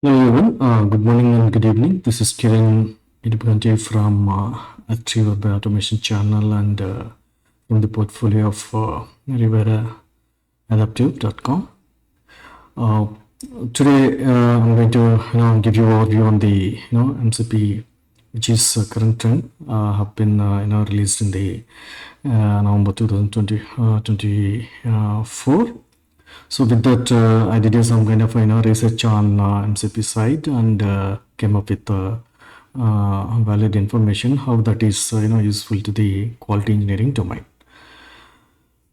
Hello everyone, good morning and good evening. This is Kiran Idipante from reWireByAutomation channel and from the portfolio of reWireAdaptive.com. Today I'm going to give you an overview on the MCP, which is current trend, have been released in the November 2024. So with that, I did some kind of research on MCP side and came up with valid information how that is useful to the quality engineering domain.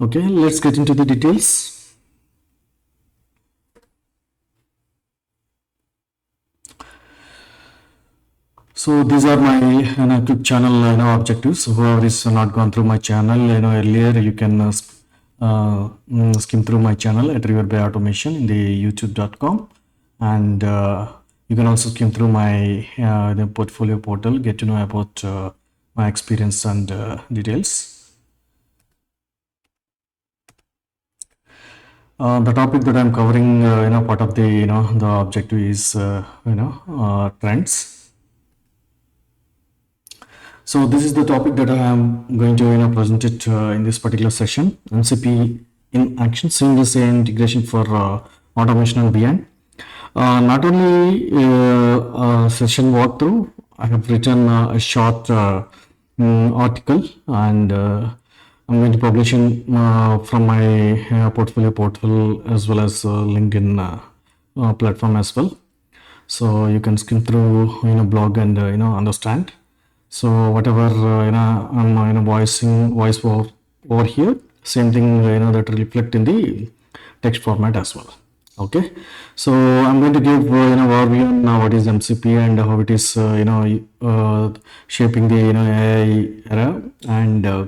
Okay, let's get into the details. So these are my quick channel objectives. Whoever is not gone through my channel earlier, you can skim through my channel at reWireByAutomation in the youtube.com, and you can also skim through my the portfolio portal, get to know about my experience and details. The topic that I'm covering, part of the the objective is trends. So this is the topic that I am going to present it in this particular session. MCP in action, seamless integration for automation and beyond. Not only session walkthrough, I have written a short article, and I'm going to publish in from my portfolio portal as well as LinkedIn platform as well. So you can skim through blog and understand. So whatever I'm voicing voice over here, same thing that reflect in the text format as well. Okay, so I'm going to give overview on what is MCP and how it is shaping the AI era, and how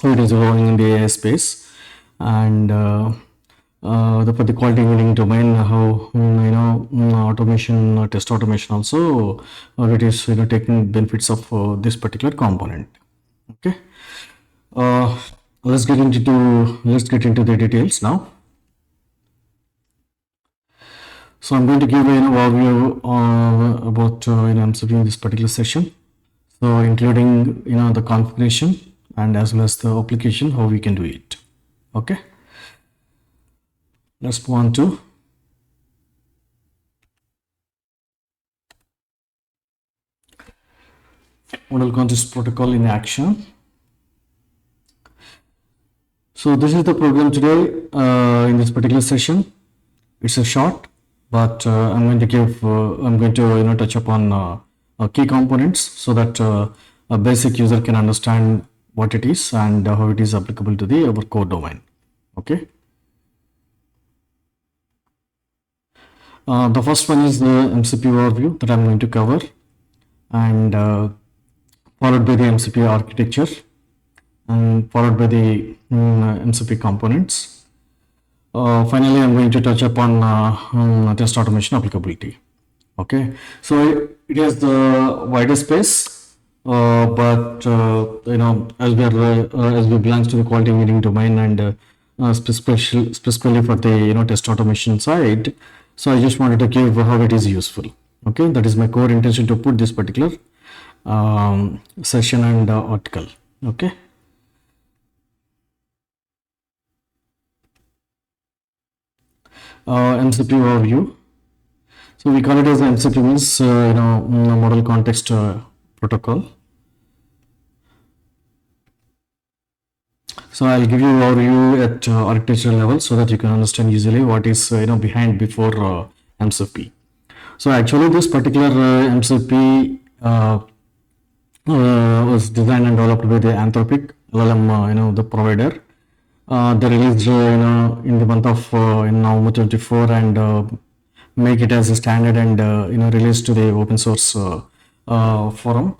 it is evolving in the AI space, and for the quality engineering domain, how automation, test automation also, it is taking benefits of this particular component. Okay, let's get into the details now. So I'm going to give an overview about MCP in this particular session. So including the configuration and as well as the application, how we can do it. Okay. Let's move on to model context protocol in action. So this is the program today in this particular session. It's a short, but I'm going to touch upon key components so that a basic user can understand what it is and how it is applicable to the our core domain. Okay. The first one is the MCP overview that I'm going to cover, and followed by the MCP architecture, and followed by the MCP components. Finally, I'm going to touch upon test automation applicability. Okay, so it has the wider space, but as we belong to the quality engineering domain and specifically for the test automation side. So I just wanted to give how it is useful. Okay, that is my core intention to put this particular session and article. Okay. MCP overview. So we call it as MCP means model context protocol. So I'll give you an overview at architectural level so that you can understand easily what is behind before MCP. So actually this particular MCP was designed and developed by the Anthropic LLM, the provider. They released in the month of November 24 and make it as a standard and released to the open source forum,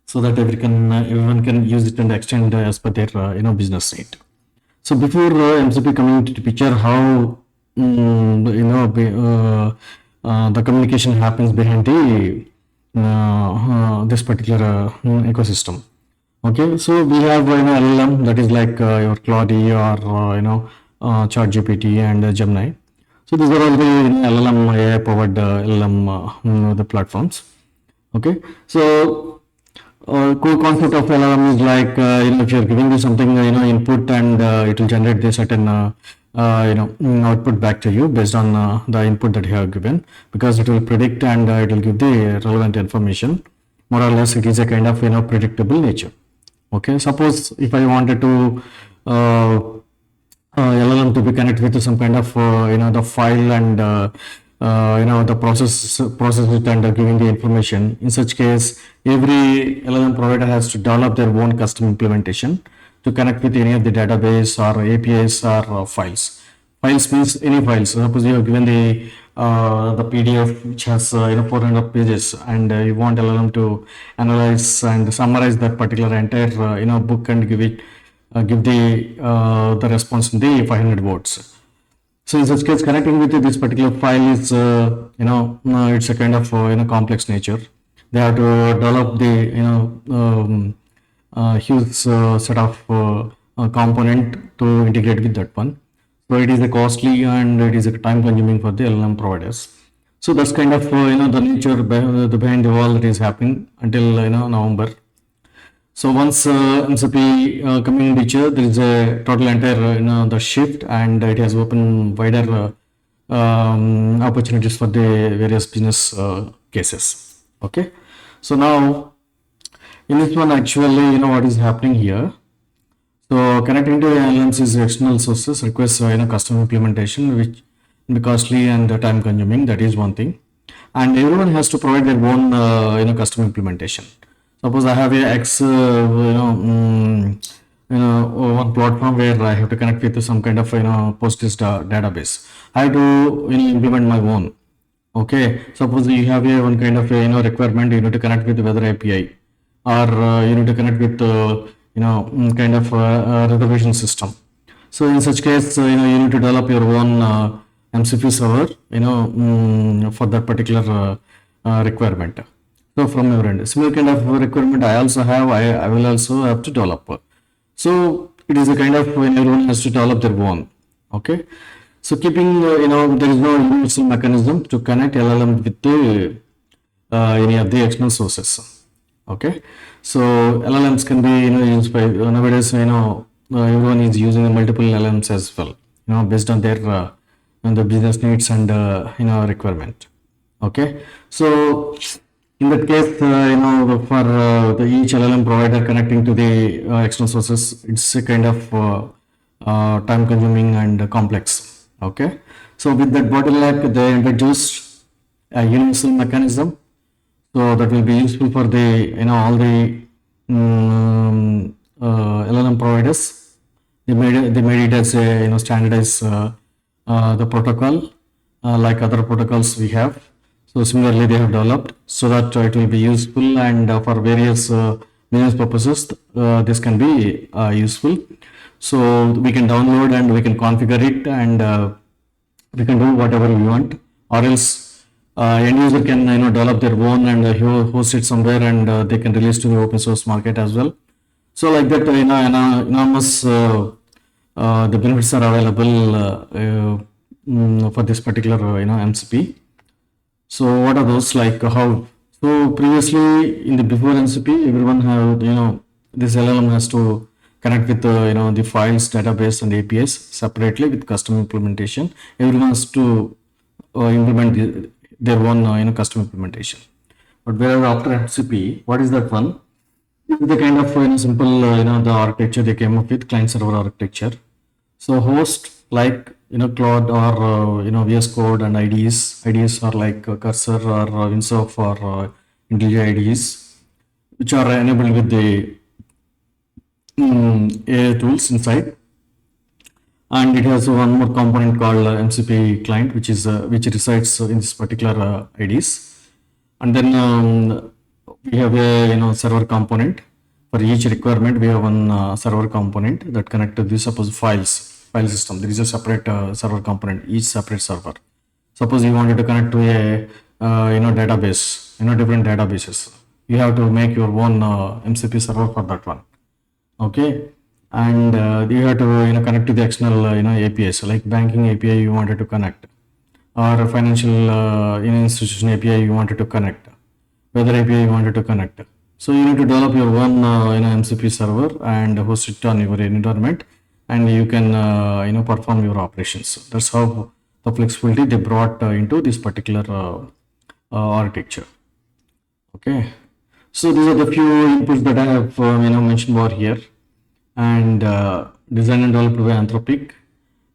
so that everyone can use it and extend as per their business need. So before MCP coming into the picture, how the communication happens behind the this particular ecosystem. Okay, so we have LLM that is like your Claude or ChatGPT and Gemini. So these are all the LLM AI powered LLM the platforms. Okay, so core concept of LLM is like if you're giving you something input, and it will generate the certain output back to you based on the input that you have given, because it will predict and it will give the relevant information. More or less, it is a kind of predictable nature. Okay, suppose if I wanted to LLM to be connected with some kind of the file, and the process it and giving the information. In such case, every LLM provider has to develop their own custom implementation to connect with any of the database or APIs or files. Files means any files. Suppose you have given the PDF which has 400 pages, and you want LLM to analyze and summarize that particular entire book and give the response in the 500 words. So in such case, connecting with this particular file is it's a kind of complex nature. They have to develop the huge set of component to integrate with that one. So it is a costly and it is a time consuming for the LLM providers. So that's kind of the nature behind the wall that is happening until November. So once MCP coming in picture, there is a total entire the shift, and it has opened wider opportunities for the various business cases. Okay, so now in this one, actually what is happening here. So connecting to LLMs is external sources requires custom implementation, which is costly and time consuming. That is one thing, and everyone has to provide their own custom implementation. Suppose I have a X one platform where I have to connect with some kind of Postgres database. I have to implement my own. Okay, suppose you have a one kind of requirement, you need to connect with the weather API, or you need to connect with kind of reservation system. So in such case, you need to develop your own MCP server for that particular requirement. So from your end, similar kind of requirement I also have, I will also have to develop. So it is a kind of when everyone has to develop their own. Okay, so keeping there is no universal mechanism to connect LLM with the any of the external sources. Okay, so LLMs can be used by nowadays everyone is using multiple LLMs as well, based on their the business needs and requirement. Okay, so in that case, for each LLM provider connecting to the external sources, it's a kind of time consuming and complex. Okay, so with that bottleneck, they introduced a universal mechanism, so that will be useful for the all the LLM providers. They made it as a standardized the protocol like other protocols we have. So similarly, they have developed so that it will be useful, and for various business purposes, this can be useful. So we can download and we can configure it, and we can do whatever we want, or else end user can develop their own and host it somewhere, and they can release to the open source market as well. So like that, enormous the benefits are available for this particular MCP. So what are those, like how? So previously in the before MCP, everyone have this LLM has to connect with the files, database, and APIs separately with custom implementation. Everyone has to implement their own custom implementation. But whereas after MCP, what is that one? This is the kind of simple the architecture they came up with, client server architecture. So host like Claude or VSCode and IDEs are like Cursor or Windsurf or IntelliJ IDEs, which are enabled with the AI tools inside. And it has one more component called MCP client, which resides in this particular IDEs. And then we have a server component. For each requirement, we have one server component that connect to this. Suppose file system, there is a separate server component, each separate server. Suppose you wanted to connect to a database, different databases, you have to make your own MCP server for that one. Okay, and you have to connect to the external APIs, like banking API you wanted to connect. or a financial institution API you wanted to connect, weather API you wanted to connect. So you need to develop your own MCP server and host it on your environment, and you can perform your operations. That's how the flexibility they brought into this particular architecture. Okay, so these are the few inputs that I have mentioned over here, and designed and developed by Anthropic,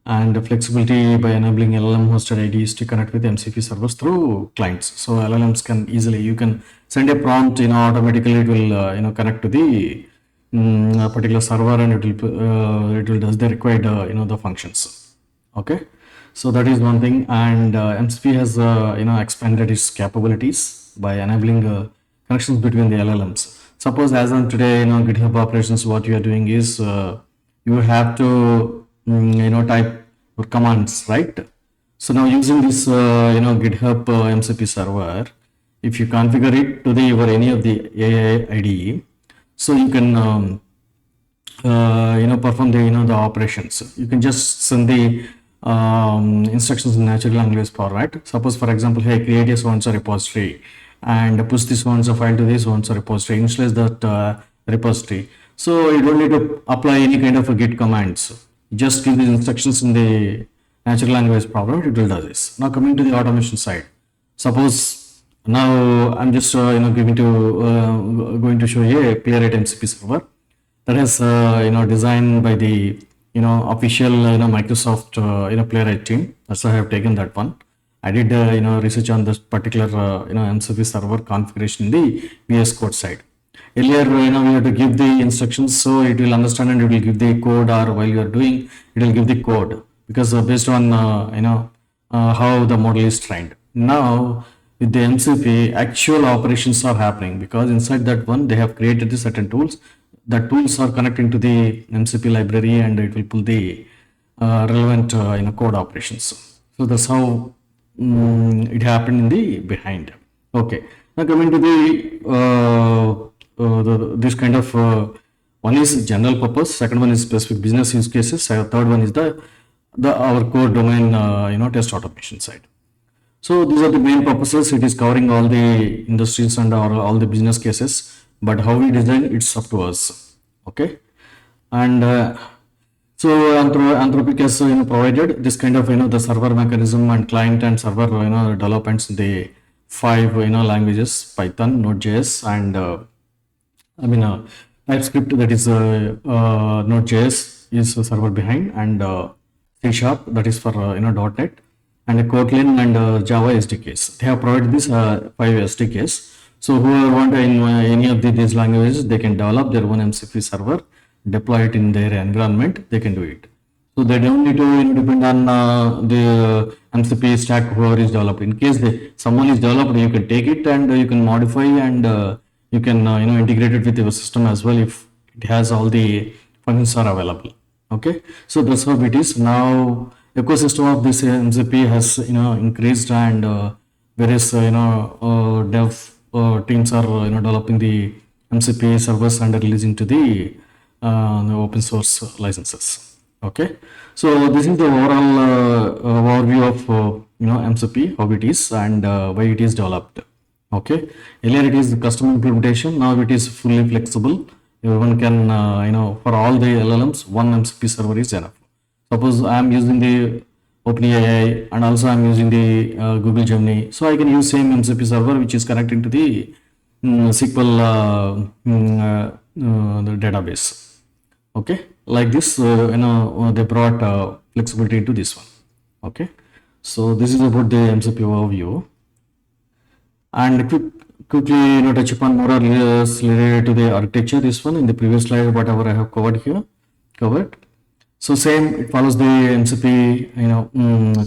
and flexibility by enabling LLM hosted IDs to connect with MCP servers through clients. So LLMs can easily, you can send a prompt, automatically it will connect to the particular server, and it will does the required the functions. Okay, so that is one thing. And MCP has expanded its capabilities by enabling connections between the LLMs. Suppose as on today, GitHub operations, what you are doing is you have to type your commands, right? So now using this GitHub MCP server, if you configure it to the your any of the AI IDE, so you can perform the operations. You can just send the instructions in natural language format. Suppose for example, hey, create a so-and-so repository and push this so-and-so file to this so-and-so repository, initialize that repository. So you don't need to apply any kind of a git commands. Just give these instructions in the natural language program, it will do this. Now coming to the automation side, suppose now I'm just going to show you a Playwright MCP server that is designed by the official Microsoft Playwright team. That's why I have taken that one. I did research on this particular MCP server configuration in the VSCode side. Earlier, we have to give the instructions, so it will understand and it will give the code, or while you are doing, it will give the code, because based on how the model is trained. Now with the MCP, actual operations are happening, because inside that one they have created the certain tools. The tools are connecting to the MCP library, and it will pull the relevant code operations. So that's how it happened in the behind. Okay, now coming to the this kind of one is general purpose, second one is specific business use cases, third one is the our core domain test automation side. So these are the main purposes. It is covering all the industries and all the business cases, but how we design, it's up to us. Okay, and so Anthropic has provided this kind of the server mechanism and client and server developments in the 5 languages: Python, Node.js, and TypeScript, that is Node.js is server behind, and C# that is for .NET, and Kotlin and Java SDKs. They have provided these 5 SDKs. So whoever want in any of these languages, they can develop their own MCP server, deploy it in their environment. They can do it. So they don't need to depend on the MCP stack whoever is developed. In case someone is developed, you can take it and you can modify, and you can integrate it with your system as well if it has all the functions are available. Okay, so that's how it is. Now ecosystem of this MCP has increased, and various dev teams are developing the MCP servers and releasing to the open source licenses. Okay, so this is the overall overview of MCP, how it is and why it is developed. Okay, earlier it is the custom implementation, now it is fully flexible. Everyone can for all the LLMs, one MCP server is enough. Suppose I am using the OpenAI and also I am using the Google Gemini, so I can use same MCP server which is connecting to the SQL the database. Okay, like this they brought flexibility into this one. Okay, so this is about the MCP overview, and quickly touch upon more or less related to the architecture. This one in the previous slide, whatever I have covered. So same, it follows the MCP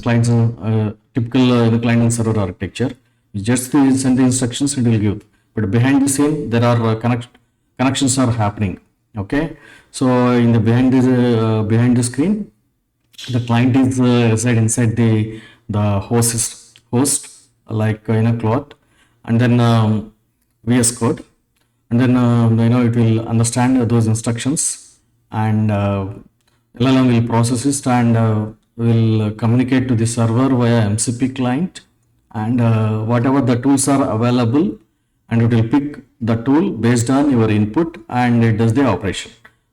clients typical the client and server architecture. Just send the instructions, it will give, but behind the scene there are connections are happening. Okay, so in the behind the screen, the client is reside inside the host like Claude, and then VSCode, and then it will understand those instructions, and LLM will process it and will communicate to the server via MCP client, and whatever the tools are available, and it will pick the tool based on your input and it does the operation.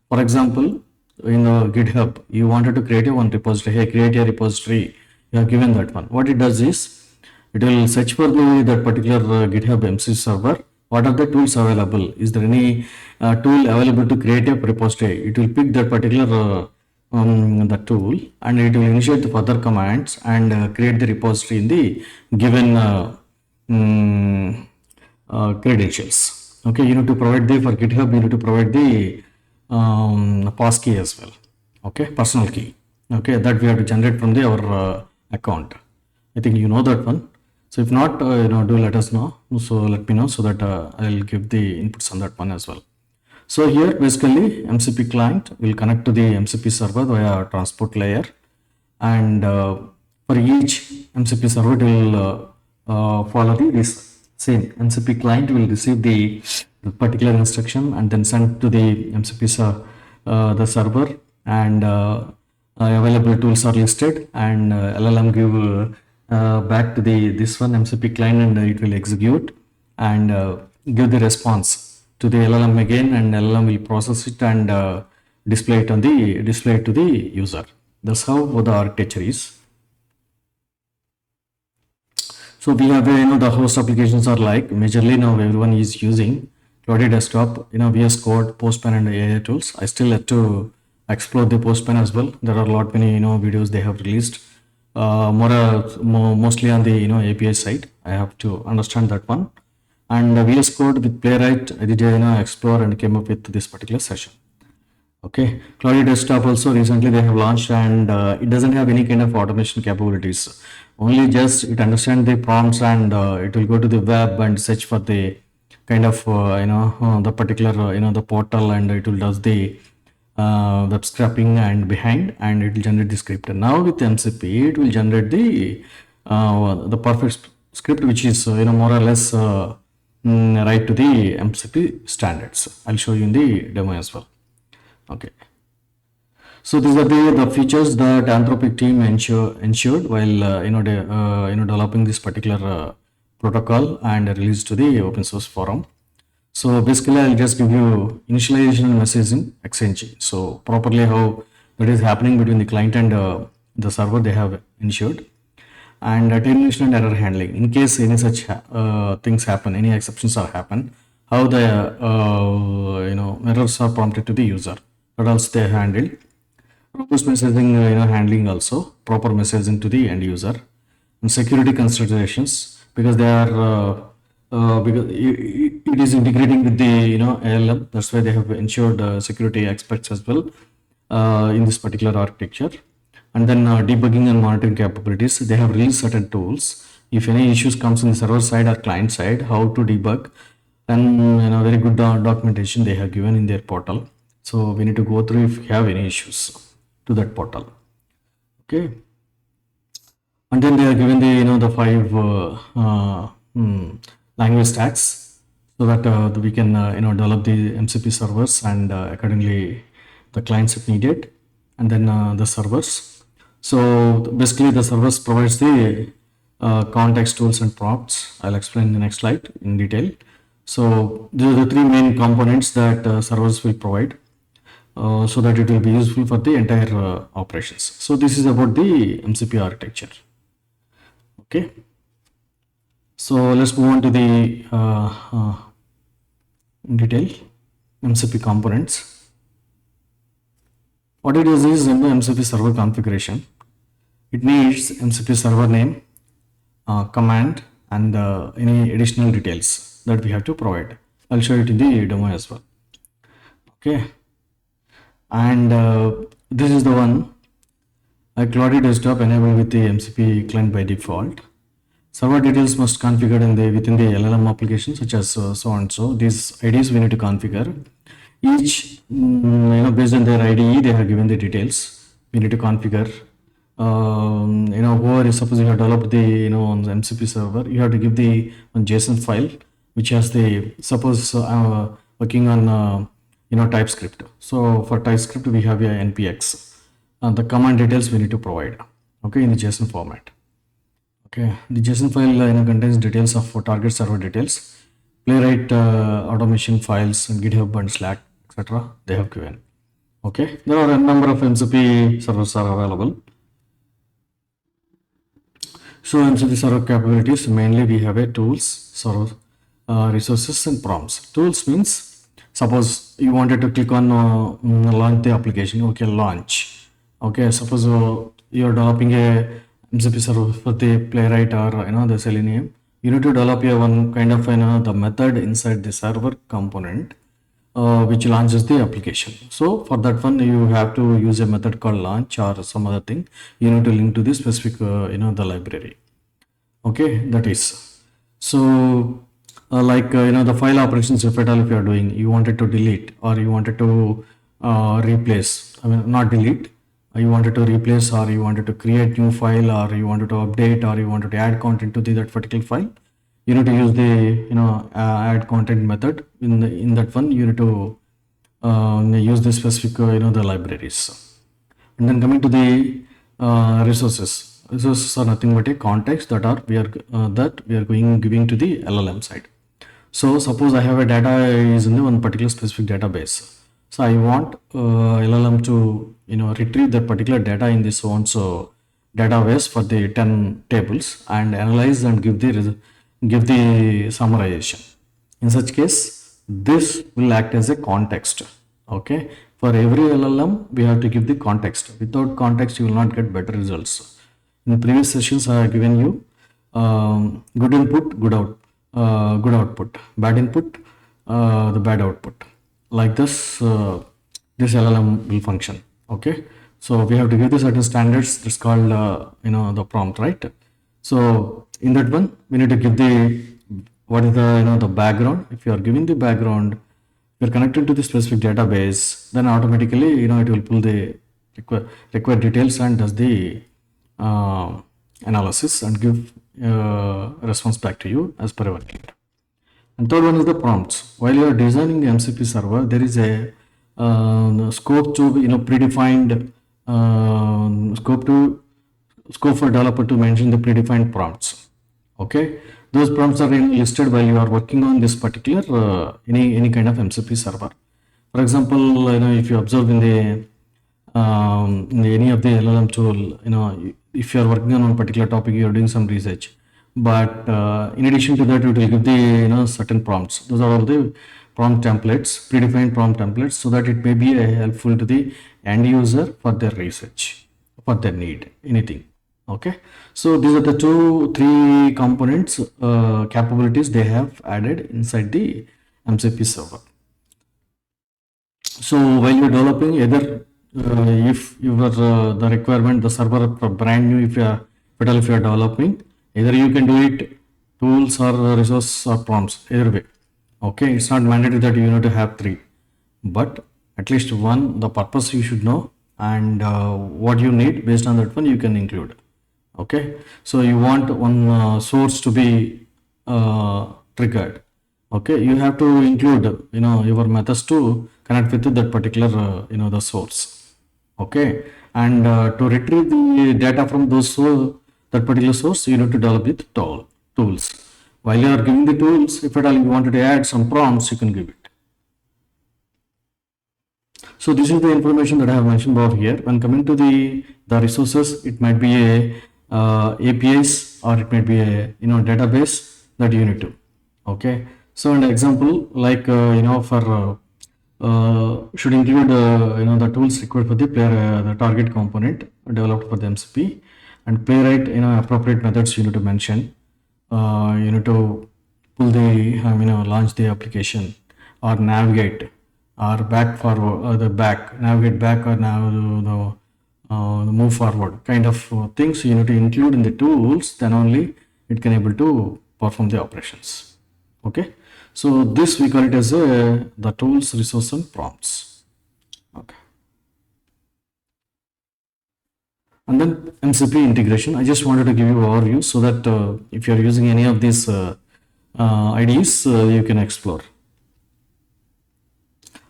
For example, in GitHub, you wanted to create a one repository. Hey, create a repository. You have given that one. What it does is, it will search for that particular GitHub MC server. What are the tools available? Is there any tool available to create a repository? It will pick that particular the tool, and it will initiate the further commands and create the repository in the given credentials. Okay, you need to provide the, for GitHub, you need to provide the passkey as well. Okay, personal key. Okay, that we have to generate from the our account. I think you know that one. So if not, do let us know. So let me know so that I'll give the inputs on that one as well. So here basically MCP client will connect to the MCP server via transport layer, and for each MCP server it will follow this same. MCP client will receive the particular instruction and then send to the MCP the server, and available tools are listed, and LLM give back to the this one MCP client, and it will execute and give the response to the LLM again, and LLM will process it and display it to the user. That's how the architecture is. So we have the host applications are like majorly now everyone is using Claude Desktop, VSCode, Postman, and AI tools. I still have to explore the Postman as well. There are a lot many videos they have released. Mostly on the API side. I have to understand that one. And VS Code with Playwright, I did explore and came up with this particular session. Okay, Claude Desktop also recently they have launched, and it doesn't have any kind of automation capabilities. Only just it understands the prompts, and it will go to the web and search for the kind of the particular the portal, and it will does the web scraping and behind, and it will generate the script. And now with MCP, it will generate the perfect script, which is more or less right to the MCP standards. I'll show you in the demo as well. Okay. So these are the features that Anthropic team ensured while developing this particular protocol and released to the open source forum. So basically, I'll just give you initialization and messaging exchange. So properly how that is happening between the client and the server they have ensured, and termination and error handling. In case any such things happen, any exceptions are happen, how the errors are prompted to the user. That also they handled. Robust messaging handling also, proper messaging to the end user, and security considerations, because they are because it is integrating with the LLM. That's why they have ensured security aspects as well in this particular architecture. And then debugging and monitoring capabilities. They have released certain tools. If any issues comes on the server side or client side, how to debug, and very good documentation they have given in their portal. So we need to go through if we have any issues to that portal. Okay. And then they are given the the 5 language stacks, so that we can develop the MCP servers and accordingly the clients if needed, and then the servers. So basically the servers provides the context, tools, and prompts. I'll explain in the next slide in detail. So these are the 3 main components that servers will provide, so that it will be useful for the entire operations. So this is about the MCP architecture. Okay. So let's move on to the in detail MCP components. What it is in the MCP server configuration. It needs MCP server name, command, and any additional details that we have to provide. I'll show it in the demo as well. Okay. And this is the one Claude Desktop enabled with the MCP client by default. Server details must configure within the LLM application, such as so and so. These IDs we need to configure. Each based on their IDE, they have given the details. We need to configure. Whoever is suppose you have developed the on the MCP server, you have to give the JSON file which has the suppose working on TypeScript. So for TypeScript we have a npx. The command details we need to provide. okay, in the JSON format. Okay, the JSON file contains details of target server details, Playwright automation files, and GitHub and Slack, etc. They have given. Okay, there are a number of MCP servers are available. So MCP server capabilities, mainly we have a tools, server, resources and prompts. Tools means, suppose you wanted to click on launch the application, okay, launch. Okay, suppose you're developing a MCP server for the Playwright or the Selenium. You need to develop a one kind of the method inside the server component which launches the application. So for that one you have to use a method called launch or some other thing. You need to link to the specific the library. Okay, that is. So like the file operations, if at all if you are doing, you wanted to delete or you wanted to replace, I mean not delete, you wanted to replace or you wanted to create new file or you wanted to update or you wanted to add content to that particular file, you need to use the add content method. In that one you need to use the specific the libraries. And then coming to the resources are nothing but a context that we are giving to the LLM side. So suppose I have a data is in one particular specific database. So I want LLM to retrieve that particular data in this so and so database for the 10 tables and analyze and give the summarization. In such case, this will act as a context. Okay, for every LLM we have to give the context. Without context you will not get better results. In previous sessions I have given you good input, good output, bad input, the bad output. Like this, this LLM will function. Okay, so we have to give the certain standards. That's called the prompt, right? So in that one we need to give the what is the the background. If you are giving the background, you are connected to the specific database, then automatically it will pull the required details and does the analysis and give response back to you as per your need. And third one is the prompts. While you are designing the MCP server, there is a scope to predefined scope for developer to mention the predefined prompts. Okay, those prompts are listed while you are working on this particular any kind of MCP server. For example, if you observe in any of the LLM tool, if you are working on one particular topic, you are doing some research, but in addition to that, it will give the certain prompts. Those are all the prompt templates, predefined prompt templates, so that it may be helpful to the end user for their research, for their need, anything. Okay, so these are the three components capabilities they have added inside the MCP server. So while you're developing, either if you are the requirement, the server brand new, if you are developing, either you can do it tools or resource or prompts, either way. Okay, it's not mandatory that you need to have three, but at least one, the purpose you should know, and what you need. Based on that one you can include. Okay, so you want one source to be triggered. Okay, you have to include your methods to connect with that particular the source. Okay, and to retrieve the data from those that particular source, you need to develop with tools. While you are giving the tools, if at all you wanted to add some prompts, you can give it. So this is the information that I have mentioned above here. When coming to the resources, it might be a APIs or it might be a database that you need to. Okay, so an example like for should include the tools required for the the target component developed for the MCP, and Playwright appropriate methods you need to mention. You need to pull the launch the application or navigate or back forward navigate back or now move forward kind of things you need to include in the tools. Then only it can able to perform the operations. Okay, so this we call it as the tools, resource and prompts. Okay, and then MCP integration. I just wanted to give you an overview so that if you are using any of these IDEs, you can explore.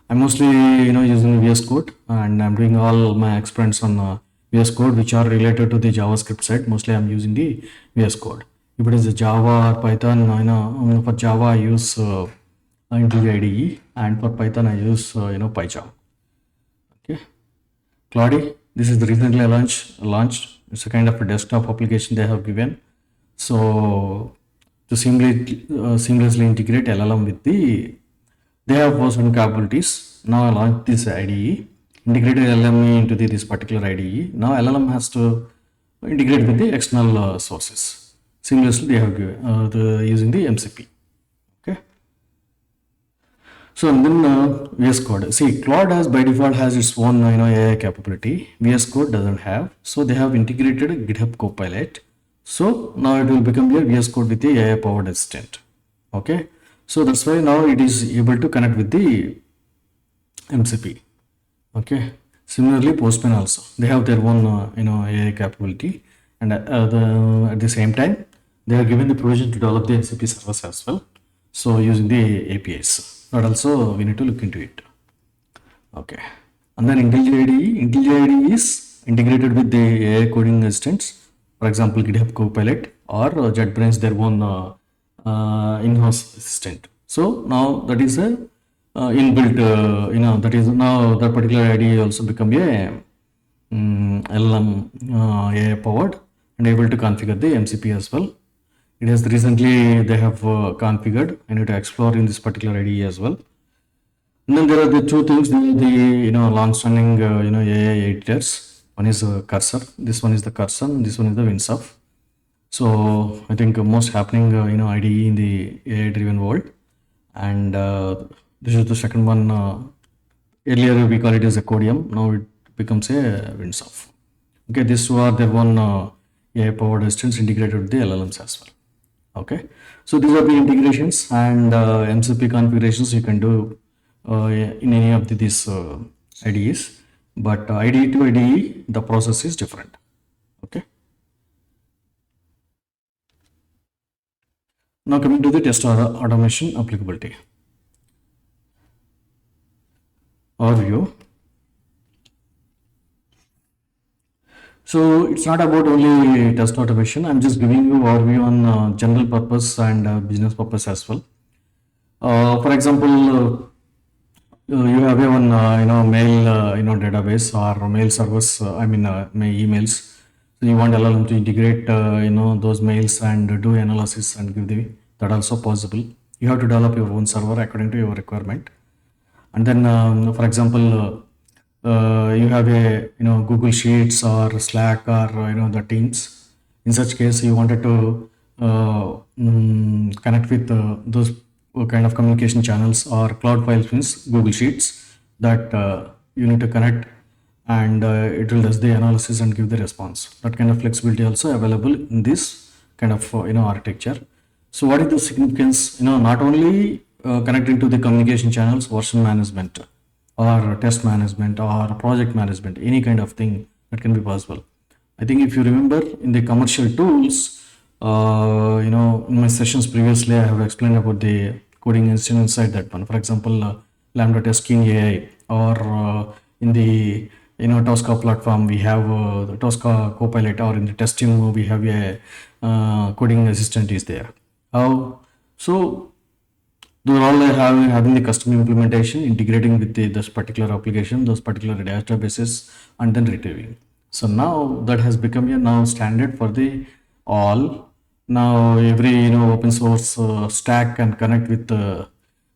I'm mostly using VSCode, and I'm doing all my experiments on VSCode which are related to the JavaScript side. Mostly I'm using the VSCode. If it is a Java or Python, for Java I use IntelliJ IDE, and for Python I use PyCharm. Okay, Claude, this is the recently launched. It's a kind of a desktop application they have given. So to seamlessly integrate LLM with they have certain capabilities. Now I launched this IDE, integrated LLM into this particular IDE. Now LLM has to integrate with the external sources. Seamlessly they have given using the MCP. Okay. So and then VSCode. See, Claude has by default has its own AI capability. VSCode doesn't have. So they have integrated a GitHub Copilot. So now it will become a VSCode with the AI powered assistant. Okay. So that's why now it is able to connect with the MCP. Okay. Similarly, Postman also they have their own AI capability, and at the same time they are given the provision to develop the MCP servers as well. So using the APIs, but also we need to look into it. Okay. And then IntelliJ IDE is integrated with the AI coding assistants. For example, GitHub Copilot or JetBrains their own in-house assistant. So now that is a inbuilt, that is now that particular IDE also become a LLM AI powered and able to configure the MCP as well. It has recently they have configured. I need to explore in this particular IDE as well. And then there are the two things, the long-standing AI editors. One is Cursor. This one is the Cursor. And this one is the WinSoft. So I think most happening IDE in the AI-driven world. And this is the second one. Earlier we call it as a Codium. Now it becomes a WinSoft. Okay, these two are their one AI-powered assistants integrated with the LLMs as well. Okay, so these are the integrations and MCP configurations you can do in any of these IDEs, but IDE to IDE the process is different. Okay, now coming to the test automation applicability overview. So it's not about only test automation. I'm just giving you overview on general purpose and business purpose as well. For example, you have a one mail database or mail servers. My emails. So you want LLM to integrate those mails and do analysis and give that also possible. You have to develop your own server according to your requirement. And then for example. You have a Google Sheets or Slack or the Teams. In such case, you wanted to connect with those kind of communication channels, or cloud files means Google Sheets that you need to connect, and it will do the analysis and give the response. That kind of flexibility also available in this kind of architecture. So what is the significance? Not only connecting to the communication channels, version management, or test management, or project management, any kind of thing that can be possible. I think if you remember in the commercial tools, in my sessions previously, I have explained about the coding engine inside that one. For example, Lambda Testing AI, or in the Tosca platform, we have the Tosca Copilot, or in the testing, we have a coding assistant is there. So those all having the custom implementation, integrating with this particular application, those particular databases, and then retrieving. So now that has become a now standard for the all. Now every open source stack can connect with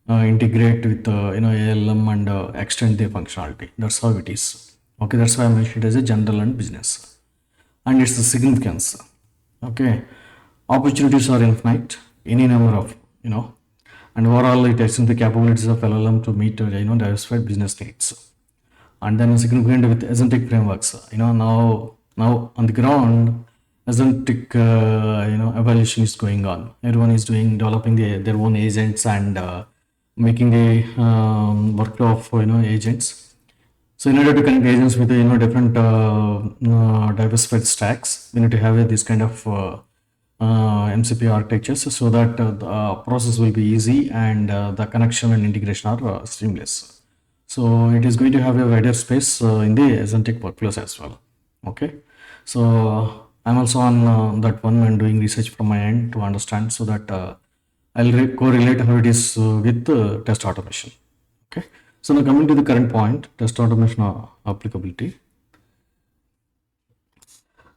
integrate with ALM and extend the functionality. That's how it is. Okay, that's why I mentioned it as a general and business, and it's the significance. Okay, opportunities are infinite, any number of and overall it extends the capabilities of LLM to meet diversified business needs. And then significant with agentic frameworks. Now on the ground, agentic evaluation is going on. Everyone is developing their own agents and making the workflow of agents. So in order to connect agents with different diversified stacks, we need to have this kind of MCP architectures, so that the process will be easy and the connection and integration are seamless. So it is going to have a wider space in the agentic workflows as well. Okay, so I'm also on that one and doing research from my end to understand, so that I'll correlate how it is with test automation. Okay, so now coming to the current point, test automation applicability.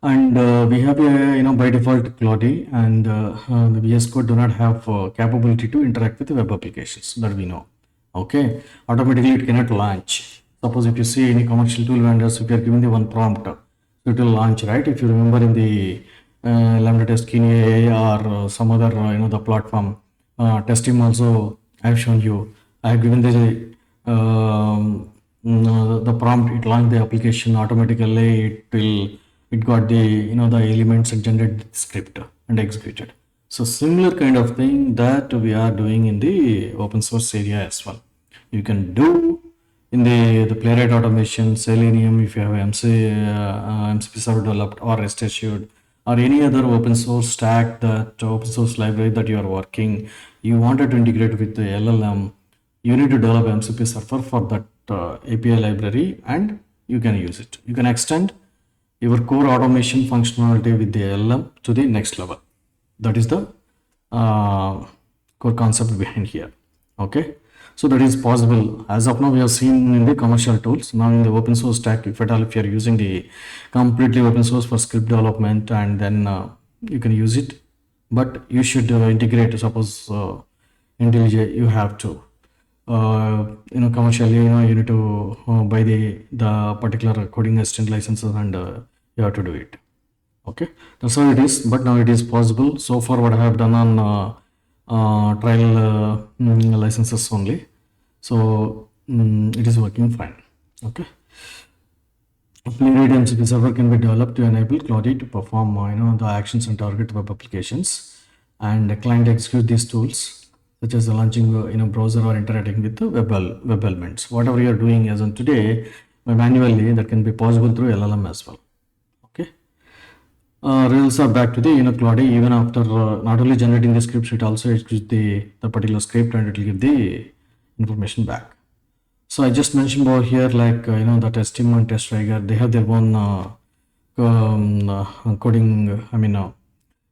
And we have a, by default Claude, and the VSCode do not have capability to interact with the web applications, that we know. Okay, automatically it cannot launch. Suppose if you see any commercial tool vendors, if you are giving the one prompt, it will launch, right? If you remember in the Lambda test Kine or some other the platform test team also, I have shown you. I have given the prompt, it launched the application automatically. It got the the elements and generated the script and executed. So similar kind of thing that we are doing in the open source area as well. You can do in the Playwright automation, Selenium, if you have MCP server developed, or REST assured, or any other open source stack, that open source library that you are working, you wanted to integrate with the LLM, you need to develop MCP server for that API library, and you can use it. You can extend your core automation functionality with the LLM to the next level. That is the core concept behind here. Okay, so that is possible. As of now, we have seen in the commercial tools. Now in the open source stack, if at all, if you are using the completely open source for script development, and then you can use it, but you should integrate. Suppose IntelliJ, you have to commercially, you need to buy the particular coding assistant licenses, and you have to do it. Okay, that's how it is, but now it is possible. So far what I have done on trial licenses only, so it is working fine. Okay, Playwright MCP server can be developed to enable Claude to perform the actions and target web applications, and the client execute these tools such as launching in a browser or interacting with the web elements. Whatever you are doing as on today manually, that can be possible through LLM as well. Okay, results are back to the Claude. Even after not only generating the scripts, it also executes the particular script, and it will give the information back. So I just mentioned over here, like the test team and test trigger, they have their own coding.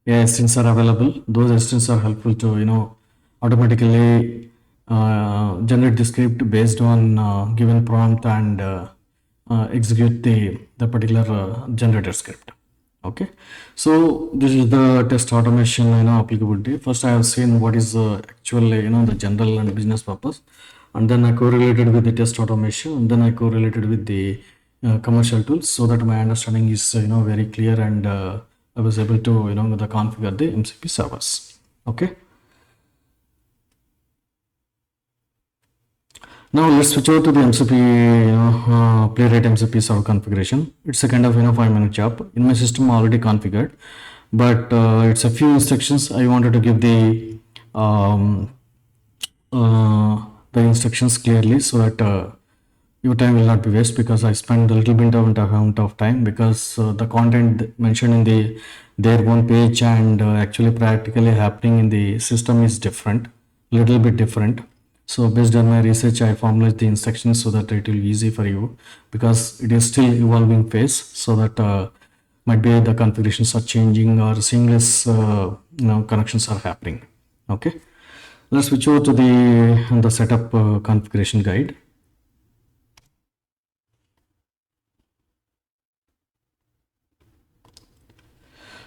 Assistants are available. Those assistants are helpful to automatically generate the script based on given prompt, and execute the particular generated script. Okay, so this is the test automation applicability. First I have seen what is actually the general and business purpose, and then I correlated with the test automation, and then I correlated with the commercial tools, so that my understanding is very clear, and I was able to configure the MCP servers. Okay, now let's switch over to the MCP, Playwright MCP server configuration. It's a kind of 5-minute job. In my system already configured, but it's a few instructions. I wanted to give the instructions clearly, so that your time will not be waste, because I spent a little bit of amount of time, because the content mentioned in their own page and actually practically happening in the system is different, little bit different. So based on my research, I formulated the instructions so that it will be easy for you, because it is still evolving phase, so that might be the configurations are changing, or seamless connections are happening. Okay, let's switch over to the setup configuration guide.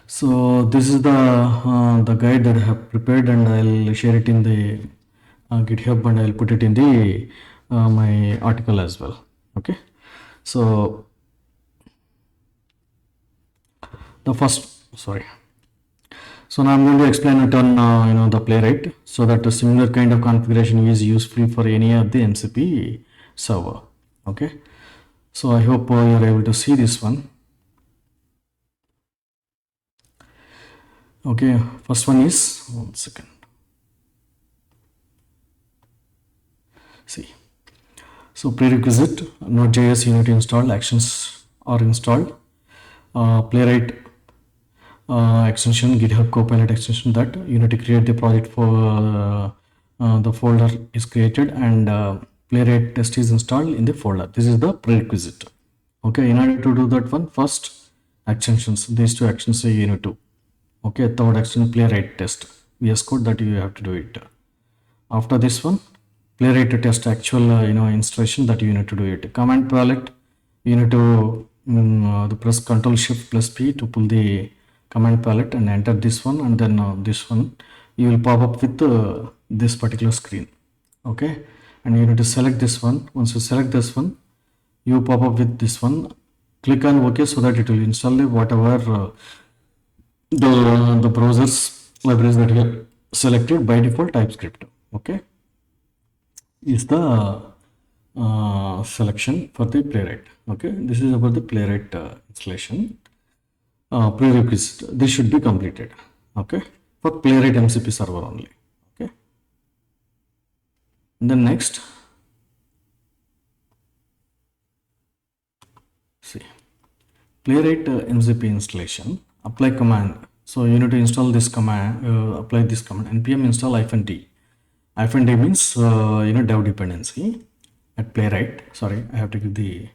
So this is the guide that I have prepared, and I'll share it in the GitHub, and I'll put it in the my article as well. Okay, so the first, sorry. So now I'm going to explain it on the Playwright, so that a similar kind of configuration is useful for any of the MCP server. Okay, so I hope you're able to see this one. Okay, first one is, one second. See, so prerequisite Node.js you need to install, actions are installed, Playwright extension, GitHub Copilot extension, that you need to create the project for the folder is created, and Playwright test is installed in the folder. This is the prerequisite. Okay, in order to do that one, first extensions. These two actions you need to. Okay, third action, Playwright test. VSCode, that you have to do it. After this one, Playwright test actual installation, that you need to do it. Command palette, you need to the press Ctrl Shift plus P to pull the command palette and enter this one, and then this one you will pop up with this particular screen. Okay, and you need to select this one. Once you select this one, you pop up with this one. Click on OK, so that it will install whatever the browsers libraries that you have selected. By default, TypeScript. Okay, is the selection for the Playwright. Okay, this is about the Playwright installation. Prerequisite, this should be completed. Okay, for Playwright MCP server only. Okay, and then next, see, Playwright MCP installation. Apply command. So you need to install this command. Apply this command. npm install -d. -d means dev dependency at Playwright. Sorry, I have to give the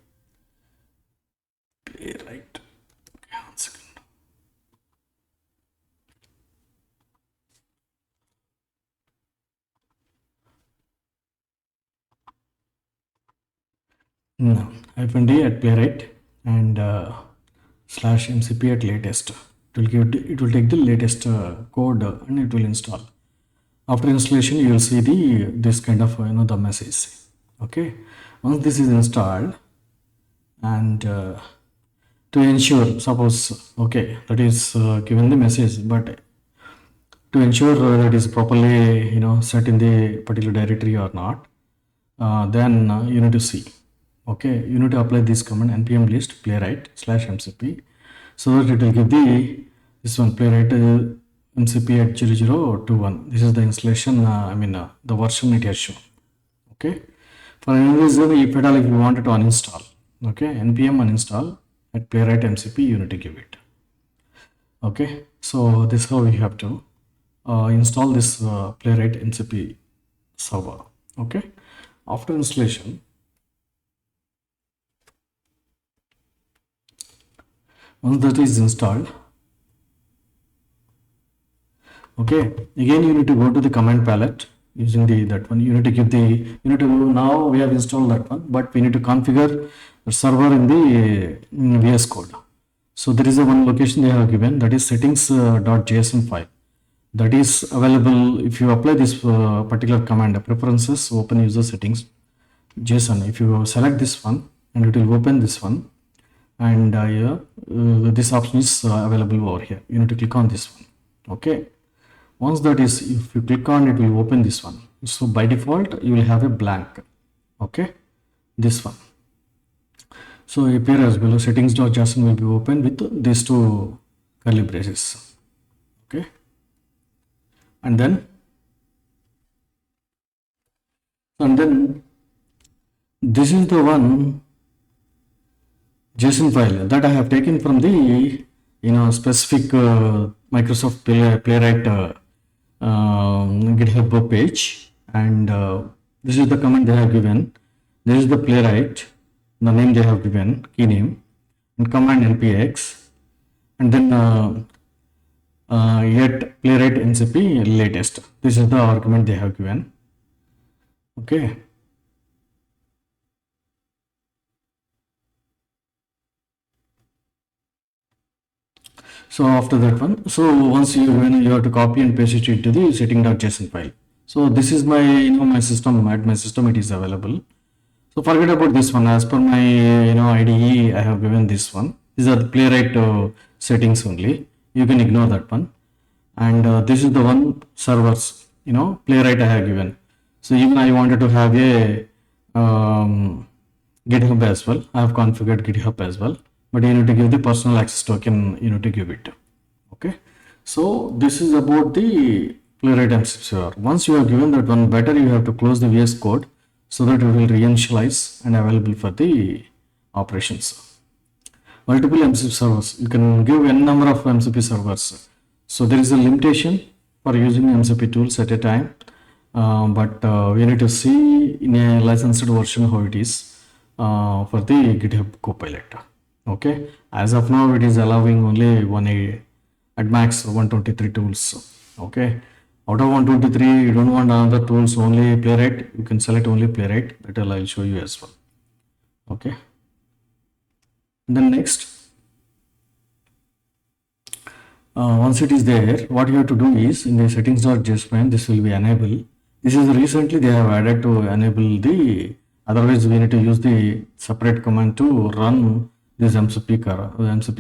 Playwright. Okay, 1 second. No, -d at Playwright and /mcp at latest. It will take the latest code and it will install. After installation, you will see this kind of the message. Okay, once this is installed, and to ensure, suppose, okay, that is given the message, but to ensure that is properly set in the particular directory or not, then you need to see. Okay, you need to apply this command npm list playwright /mcp, so that it will give this one Playwright MCP at 0021. This is the installation, the version it has shown. Okay, for any reason, if at all if you wanted to uninstall, okay, npm uninstall at Playwright MCP, you need to give it. Okay, so this is how we have to install this Playwright MCP server. Okay, after installation, once that is installed, okay, again you need to go to the command palette using that one. You need to give now we have installed that one, but we need to configure the server in the VSCode. So there is a one location they have given, that is settings.json file, that is available if you apply this particular command, preferences, open user settings, JSON. If you select this one, and it will open this one, and this option is available over here. You need to click on this one. Okay, once that is, if you click on it, will open this one. So by default you will have a blank. Okay, this one. So appear as below, settings.json will be open with these two curly braces. Okay, and then this is the one JSON file that I have taken from the specific Microsoft Playwright GitHub page, and this is the command they have given. This is the Playwright, the name they have given, key name, and command npx, and then yet Playwright MCP latest. This is the argument they have given. Okay, so after that one, so once you have to copy and paste it into the setting.json file. So this is my my system. At my system it is available. So forget about this one. As per my IDE, I have given this one. These are the Playwright settings only. You can ignore that one. And this is the one servers Playwright I have given. So even I wanted to have a GitHub as well. I have configured GitHub as well. But you need to give the personal access token, you need to give it. Okay, so this is about the Playwright MCP server. Once you have given that one, better you have to close the VS Code so that it will reinitialize and available for the operations. Multiple MCP servers, you can give n number of MCP servers. So there is a limitation for using MCP tools at a time, but we need to see in a licensed version how it is for the GitHub Copilot. Okay, as of now it is allowing only at max 123 tools. Okay, out of 123 you don't want another tools, only Playwright, you can select only Playwright. That I'll show you as well. Okay, then next, once it is there, what you have to do is in the settings.jspan, this will be enabled. This is recently they have added to enable the, otherwise we need to use the separate command to run this MCP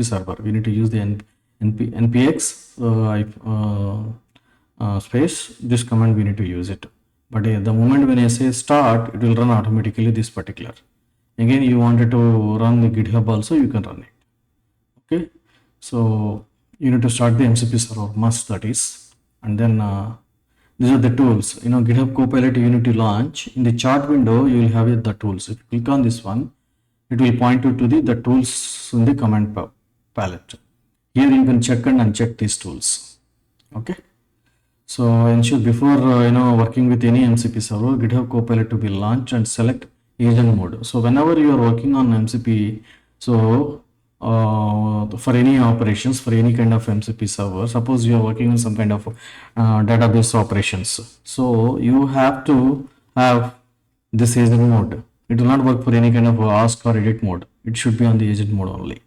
server. We need to use the npx space, this command we need to use it. But the moment when I say start, it will run automatically this particular. Again, you wanted to run the GitHub also, you can run it. Okay, so you need to start the MCP server must, that is, and then these are the tools. GitHub Copilot you need to launch. In the chart window, you will have the tools. If you click on this one, it will point you to the tools in the command palette. Here you can check and uncheck these tools. Okay. So ensure before working with any MCP server, GitHub Copilot to be launched and select agent mode. So whenever you are working on MCP, so for any operations, for any kind of MCP server, suppose you are working on some kind of database operations, so you have to have this agent mode. It will not work for any kind of ask or edit mode. It should be on the agent mode only.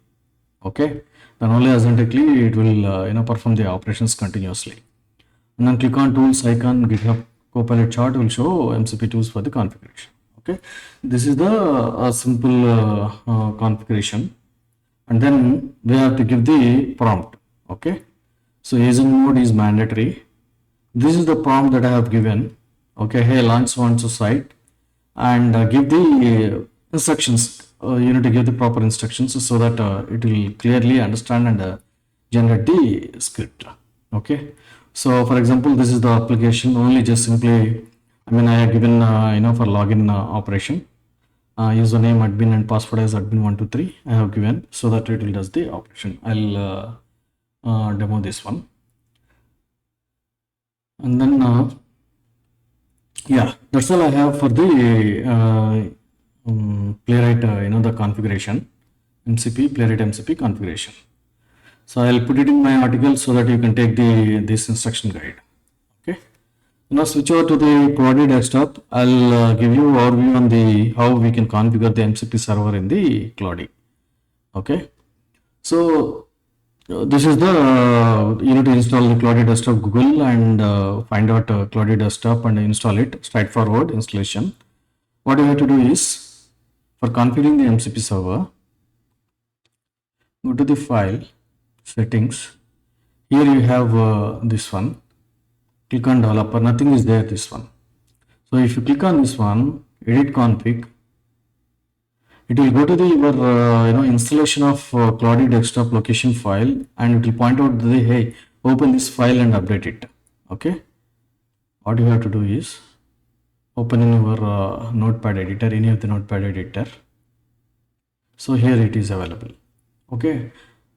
Okay, then only authentically it will perform the operations continuously. And then click on tools icon. GitHub Copilot chart will show MCP tools for the configuration. Okay, this is the simple configuration. And then we have to give the prompt. Okay, so agent mode is mandatory. This is the prompt that I have given. Okay, hey, launch so site, and give the instructions. You need to give the proper instructions so that it will clearly understand and generate the script. Okay, so for example, this is the application. Only just simply, I have given for login operation. Username admin and password as admin123 I have given, so that it will does the operation. I'll demo this one, and then yeah, that's all I have for the Playwright the configuration, Playwright MCP configuration. So I'll put it in my article so that you can take this instruction guide. Okay. Now switch over to the Claude Desktop. I'll give you overview on the how we can configure the MCP server in the Claude. Okay, so this is the you need to install the Claude Desktop Google and find out Claude Desktop and install it. Straightforward installation. What you have to do is, for configuring the MCP server, go to the file settings. Here you have this one. Click on developer, nothing is there, this one. So if you click on this one, edit config, it will go to the your installation of Claude Desktop location file, and it will point out the, hey, open this file and update it. Okay, what you have to do is open in your notepad editor, any of the notepad editor. So here it is available. Okay,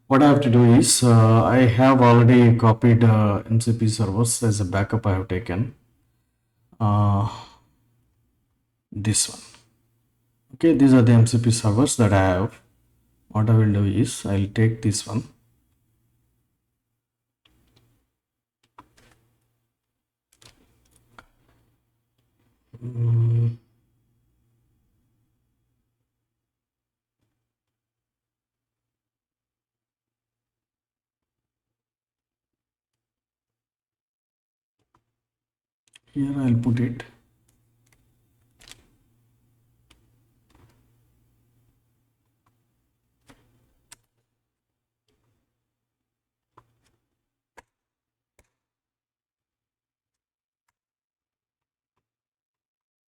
what I have to do is I have already copied MCP servers as a backup. I have taken this one. Okay, these are the MCP servers that I have. What I will do is I'll take this one. Here I'll put it.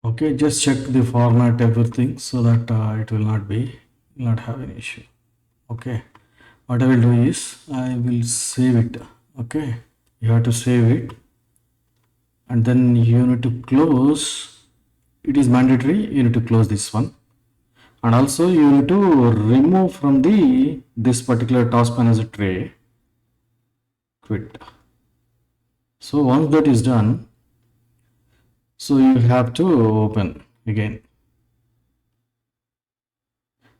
Okay, just check the format, everything, so that it will not have an issue. Okay, what I will do is I will save it. Okay, you have to save it, and then you need to close. It is mandatory, you need to close this one, and also you need to remove from this particular task manager tray. Quit. So once that is done, so you have to open again.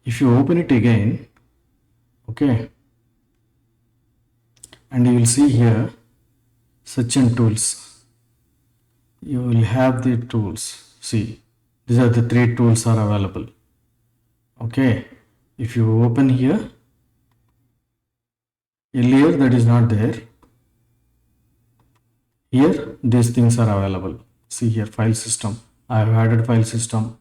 If you open it again, Okay, and you will see here search and tools. You will have the tools. See, these are the 3 tools are available. Okay, if you open here, earlier that is not there. Here these things are available. See here, file system. I have added file system,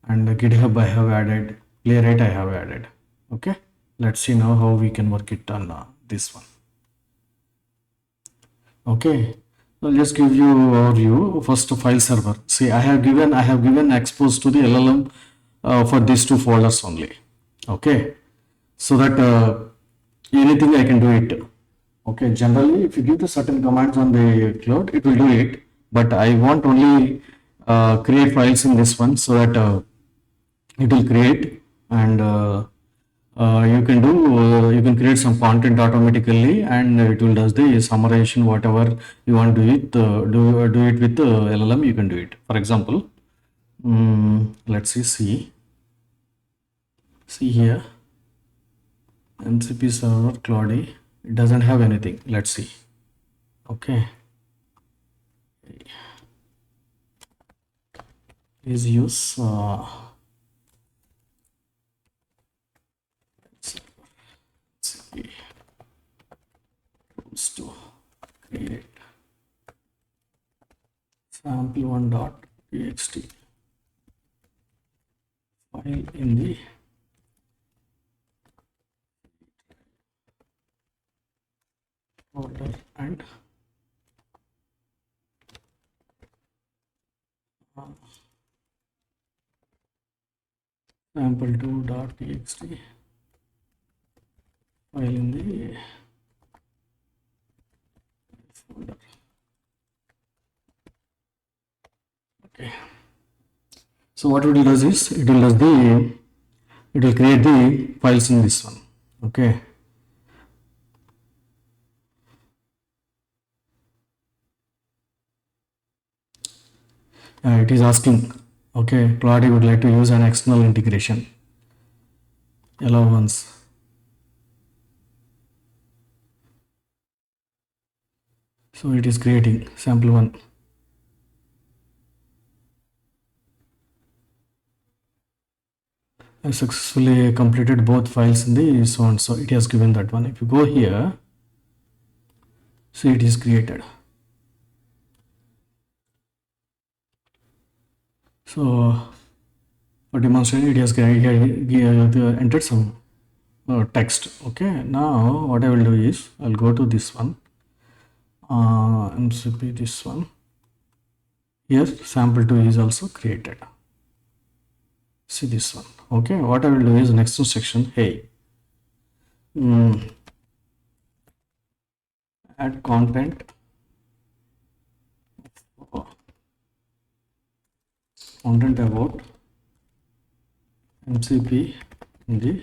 and GitHub I have added, Playwright I have added. Okay, let's see now how we can work it on this one. Okay, so I'll just give you overview. First, file server. See, I have given expose to the LLM for these 2 folders only. Okay, so that anything I can do it. Okay, generally if you give the certain commands on the cloud, it will do it, but I want only create files in this one, so that it will create, and you can create some content automatically, and it will does the summarization, whatever you want to do it, do it with LLM. You can do it. For example, let's see here, MCP server Claude. It doesn't have anything. Let's see. Okay, please use MCP tools to create sample1.txt file in the folder, and sample2.txt file in the folder. Okay, so what it will does is it will create the files in this one. Okay, it is asking, okay, Claude would like to use an external integration. Allow once. So it is creating sample1. I successfully completed both files in the so and so. It has given that one. If you go here, see, it is created. So for demonstration, it has entered some text. Okay, now what I will do is I'll go to this one, MCP, this one. Here sample2 is also created. See this one. Okay, what I will do is next instruction, hey, add content about MCP in the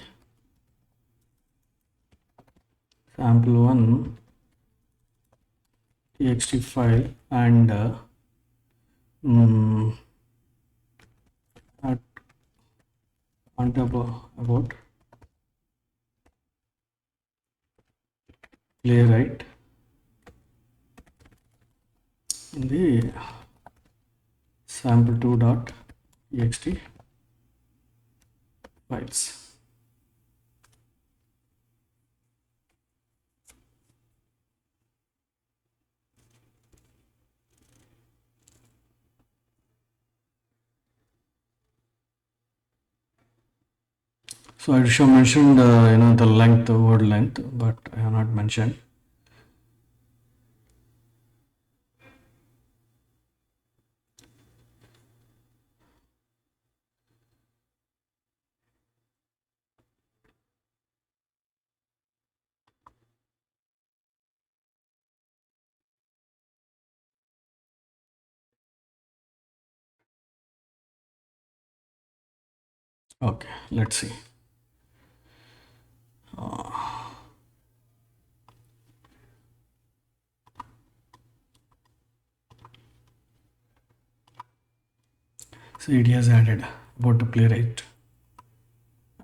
sample1 txt file, and add content about Playwright in the sample2.txt files. So I should have mentioned the length, word length, but I have not mentioned. Okay, let's see. So it has added about the Playwright,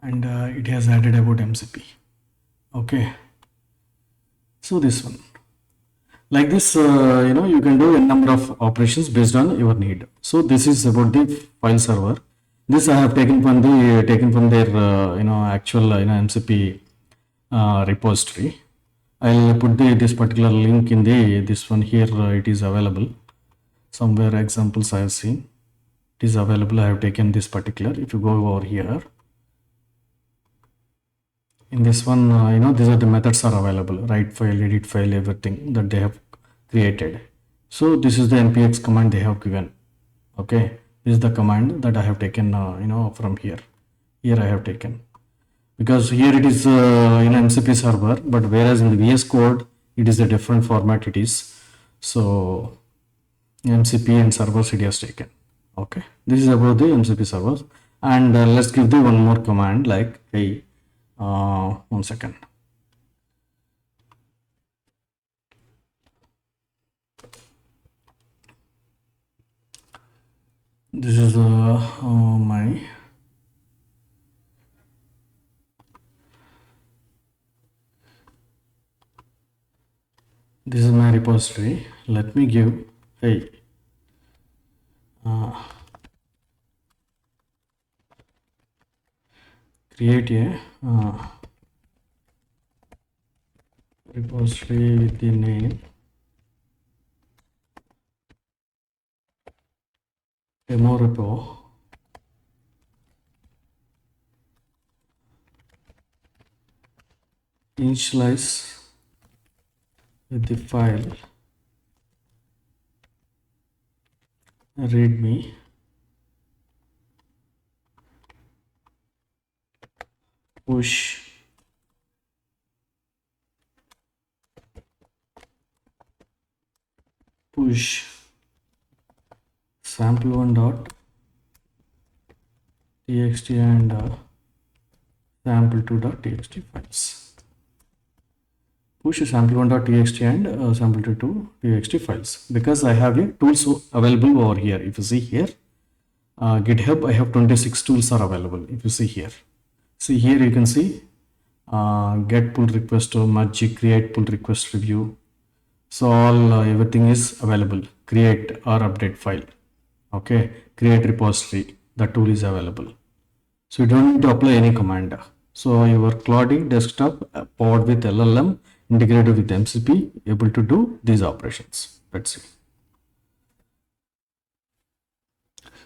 and it has added about MCP. Okay, so this one, like this, you can do a number of operations based on your need. So this is about the file server. This I have taken from their actual MCP repository. I'll put this particular link in this one here. It is available somewhere. Examples I have seen. It is available. I have taken this particular. If you go over here, in this one, these are the methods are available. Write file, edit file, everything that they have created. So this is the npx command they have given. Okay, this is the command that I have taken. From here. Here I have taken, because here it is MCP server, but whereas in the VS Code it is a different format. It is so MCP and servers it has taken. Okay, this is about the MCP servers, and let's give the one more command like hey. 1 second. This is my repository. Let me give hey create a repository with the name demo repo. Initialize with the file readme push sample1 dot txt and sample2 dot txt files. Push sample1 dot txt and sample2 txt files, because I have a tools available over here. If you see here, GitHub, I have 26 tools are available. If you see here, you can see get pull request to merge, create pull request review. So all everything is available. Create or update file. Okay, create repository. The tool is available. So you don't need to apply any command. So your Claude Desktop powered with LLM, integrated with MCP, able to do these operations. Let's see.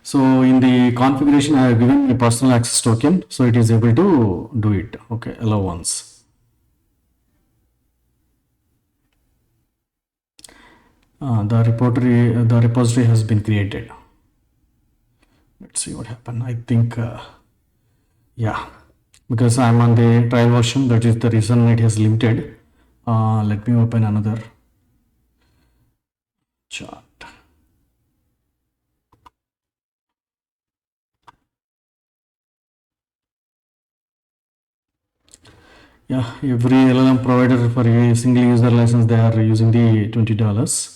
So in the configuration, I have given a personal access token, so it is able to do it. Okay, allow once. The repository has been created. Let's see what happened. I think, yeah, because I'm on the trial version, that is the reason it has limited. Let me open another chart. Yeah, every LLM provider for a single user license, they are using the $20.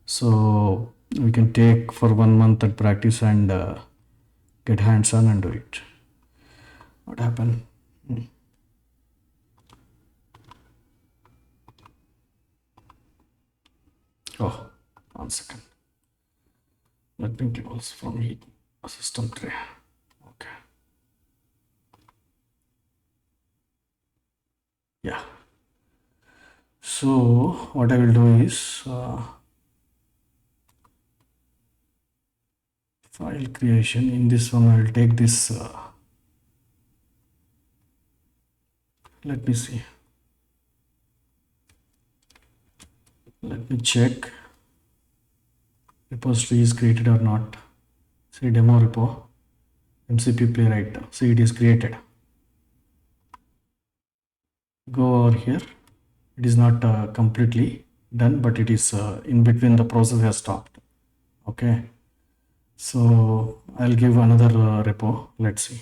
So we can take for 1 month at practice and get hands on and do it. What happened? Oh, 1 second. Let me close from heat system tray. Okay. Yeah. So what I will do is file creation. In this one, I will take this. Let me see. Let me check repository is created or not. See demo repo, MCP Playwright. See it is created. Go over here. It is not completely done, but it is in between, the process has stopped. Okay. So I'll give another repo. Let's see.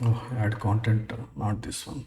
Oh, add content, not this one.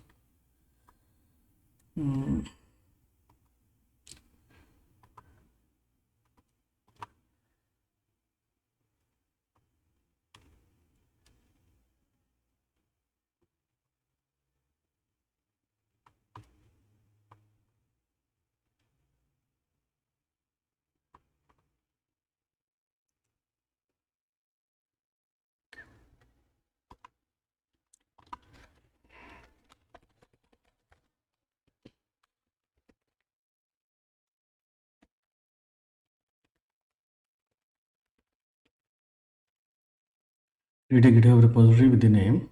create a GitHub repository with the name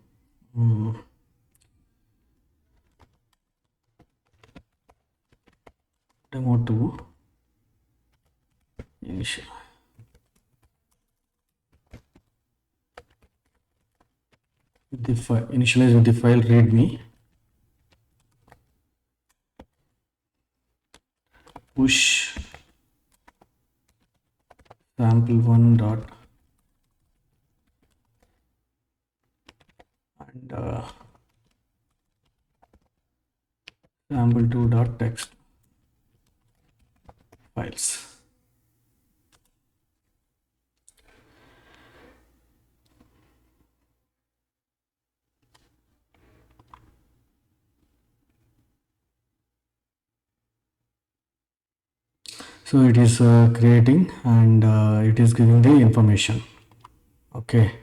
demo2 initial. With the file, initialize with the file readme, push sample1 dot and sample2 dot text files. So it is creating and it is giving the information. Okay.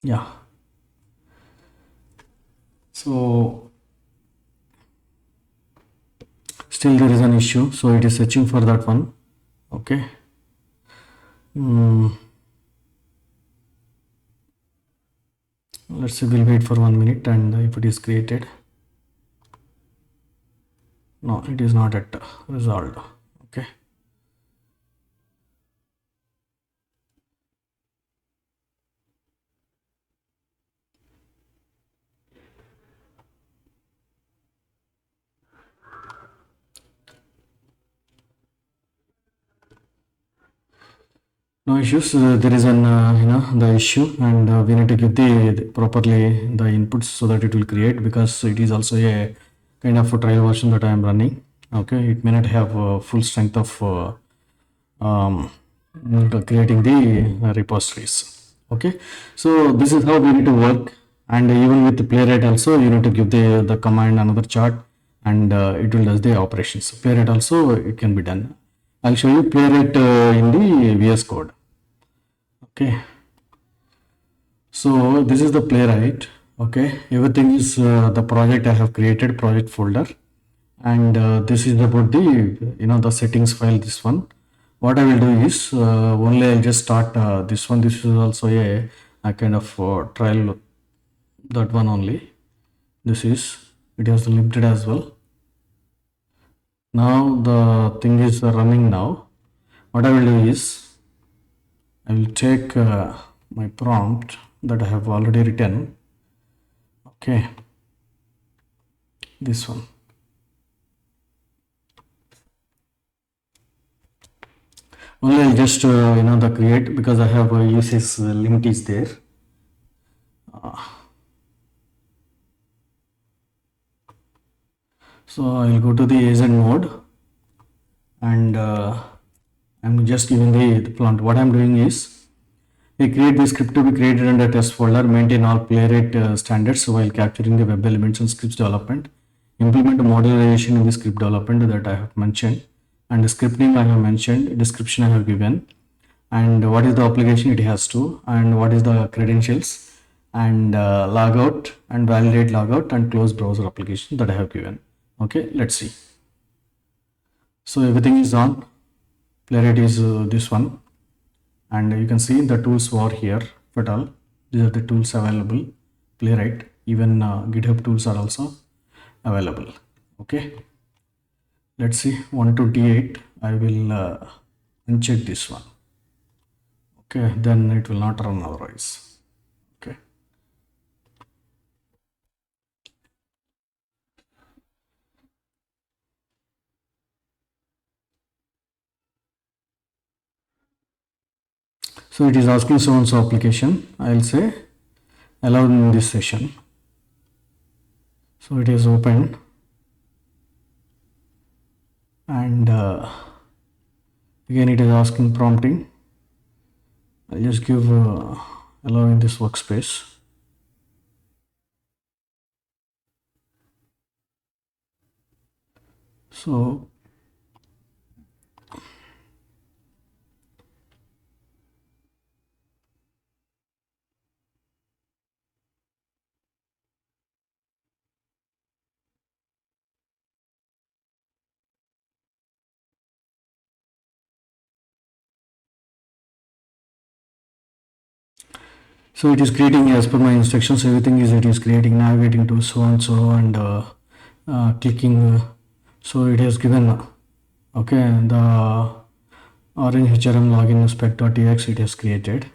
Yeah. So still there is an issue, so it is searching for that one. Okay. Let's say we'll wait for 1 minute, and if it is created, no, it is not yet resolved. Okay. No issues. There is an the issue, and we need to give the properly the inputs so that it will create, because it is also a kind of a trial version that I am running. Okay, it may not have full strength of creating the repositories. Okay, so this is how we need to work, and even with the Playwright also you need to give the command another chart, and it will does the operations. Playwright also it can be done. I'll show you Playwright in the VS Code. Okay, so this is the Playwright. Okay, everything is the project I have created, project folder, and this is about the the settings file. This one, what I will do is only I'll just start this one. This is also a kind of trial, that one only. This is, it has limited as well. Now the thing is running now. What I will do is I will take my prompt that I have already written. Okay, this one. Only I'll just the create, because I have uses limit is there. So I'll go to the agent mode, and I'm just giving the prompt. What I'm doing is I create the script to be created under test folder, maintain all Playwright standards while capturing the web elements and scripts development, implement modularization in the script development that I have mentioned, and the scripting I have mentioned, description I have given, and what is the application it has to, and what is the credentials, and logout and validate logout and close browser application that I have given. Okay, let's see. So everything is on. Playwright is this one, and you can see the tools were here. But all these are the tools available. Playwright, even GitHub tools are also available. Okay, let's see 128. I will uncheck this one. Okay, then it will not run otherwise. Okay. So it is asking so and so application. I'll say allowed in this session. So it is open, and again it is asking prompting. I'll just give allow in this workspace. So it is creating as per my instructions. Everything is it is creating, navigating to so and so, and clicking. So it has given okay the orange HRM login spec.tx it has created.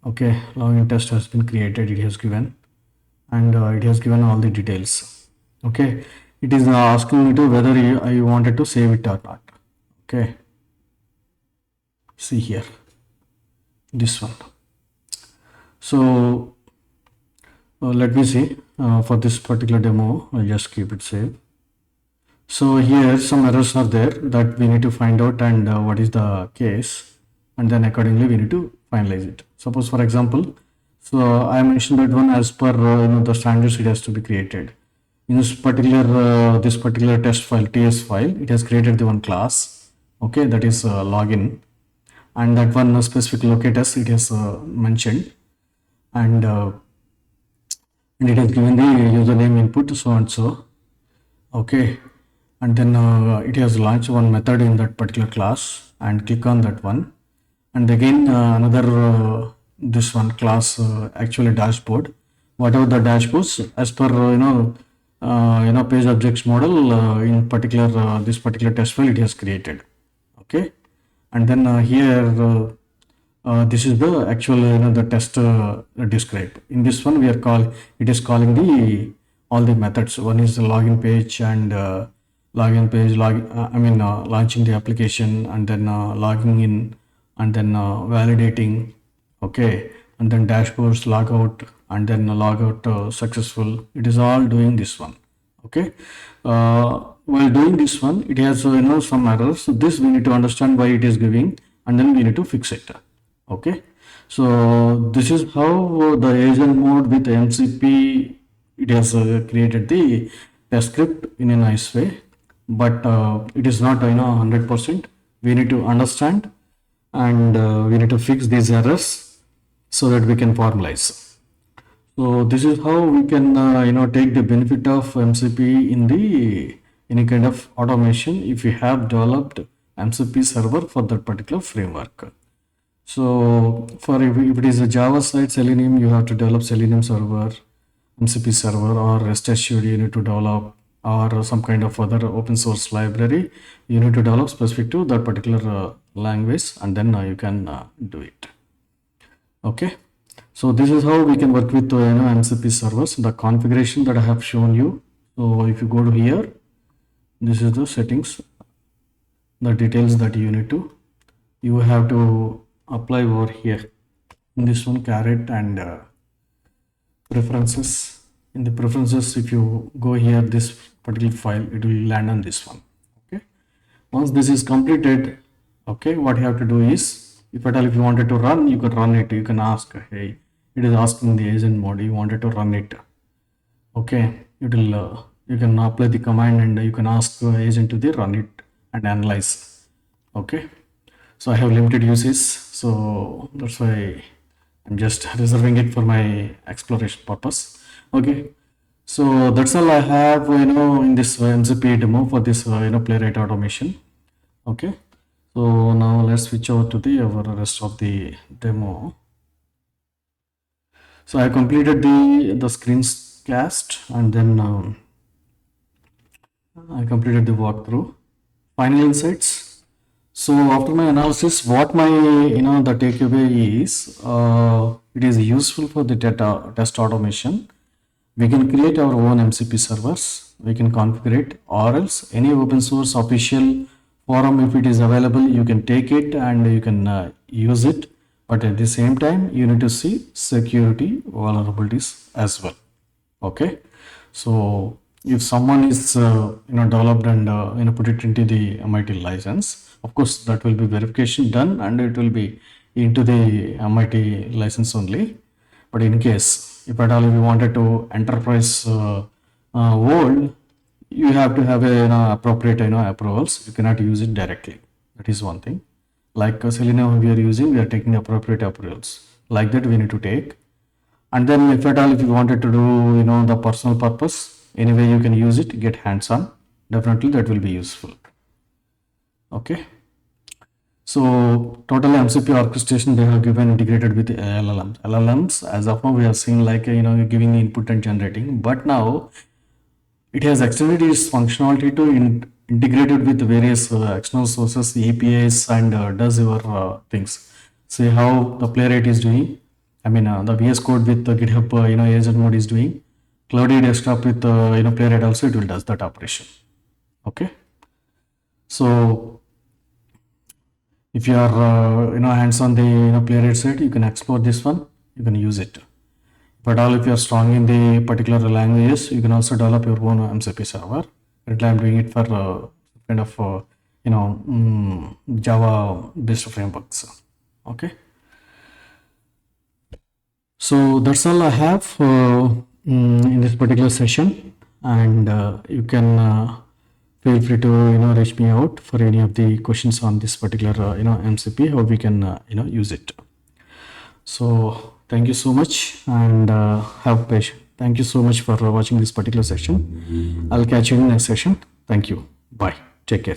Okay, login test has been created. It has given, and it has given all the details. Okay, it is asking me to whether I wanted to save it or not. Okay, see here this one. So let me see for this particular demo. I'll just keep it saved. So here some errors are there that we need to find out, and what is the case, and then accordingly we need to finalize it. Suppose for example, so I mentioned that one as per the standards it has to be created. In this particular test file, TS file, it has created the one class. Okay, that is login, and that one specific locators it has mentioned, and it has given the username input so and so. Okay, and then it has launched one method in that particular class, and click on that one, and again another this one class actually dashboard, whatever the dashboards as per page objects model in particular this particular test file it has created. Okay, and then here this is the actual the test describe. In this one we are it is calling the all the methods. One is the login page, and login page launching the application, and then logging in, and then validating. Okay, and then dashboards logout, and then logout successful. It is all doing this one. Okay, while doing this one it has some errors. So this we need to understand why it is giving, and then we need to fix it. Okay, so this is how the agent mode with MCP it has created the test script in a nice way, but it is not 100%. We need to understand, and we need to fix these errors so that we can formalize. So this is how we can take the benefit of MCP in the any kind of automation if you have developed MCP server for that particular framework. So for if it is a Java side Selenium, you have to develop Selenium server, MCP server, or REST assured you need to develop, or some kind of other open source library you need to develop specific to that particular language, and then you can do it. Okay, so this is how we can work with MCP servers. The configuration that I have shown you. So if you go to here, this is the settings, the details that you have to apply over here in this one caret, and preferences. In the preferences, if you go here, this particular file, it will land on this one. Okay, once this is completed, okay, what you have to do is, if at all if you wanted to run, you can run it. You can ask, hey, it is asking the agent mode, you wanted to run it. Okay, it will you can apply the command, and you can ask the agent to run it and analyze. Okay, so I have limited uses, so that's why I'm just reserving it for my exploration purpose. Okay, so that's all I have in this MCP demo for this Playwright automation. Okay, so now let's switch over to the rest of the demo. So I completed the screencast, and then I completed the walkthrough. Final insights. So after my analysis, what my the takeaway is, it is useful for the data test automation. We can create our own MCP servers. We can configure it, or else any open source official forum, if it is available, you can take it and you can use it. But at the same time, you need to see security vulnerabilities as well. Okay, so if someone is developed and put it into the MIT license, of course that will be verification done, and it will be into the MIT license only. But in case, if at all if you wanted to enterprise world, you have to have a appropriate approvals. You cannot use it directly. That is one thing. Like Selenium we are using, we are taking appropriate approvals. Like that we need to take. And then if at all if you wanted to do the personal purpose, anyway you can use it, get hands-on. Definitely that will be useful. Okay. So totally MCP orchestration they have given integrated with LLMs. LLMs as of now we have seen like giving the input and generating, but now it has extended its functionality to integrated with various external sources, APIs, and does your things. See how the Playwright is doing. I mean the VSCode with the GitHub agent mode is doing. Claude Desktop with Playwright also it will does that operation. Okay. So if you are hands on the Playwright side, you can explore this one. You can use it. But all if you are strong in the particular languages, you can also develop your own MCP server. Currently, I'm doing it for kind of Java based frameworks. Okay. So that's all I have in this particular session, and you can feel free to reach me out for any of the questions on this particular MCP, how we can use it. So thank you so much, and have patience. Thank you so much for watching this particular session. I'll catch you in the next session. Thank you. Bye. Take care.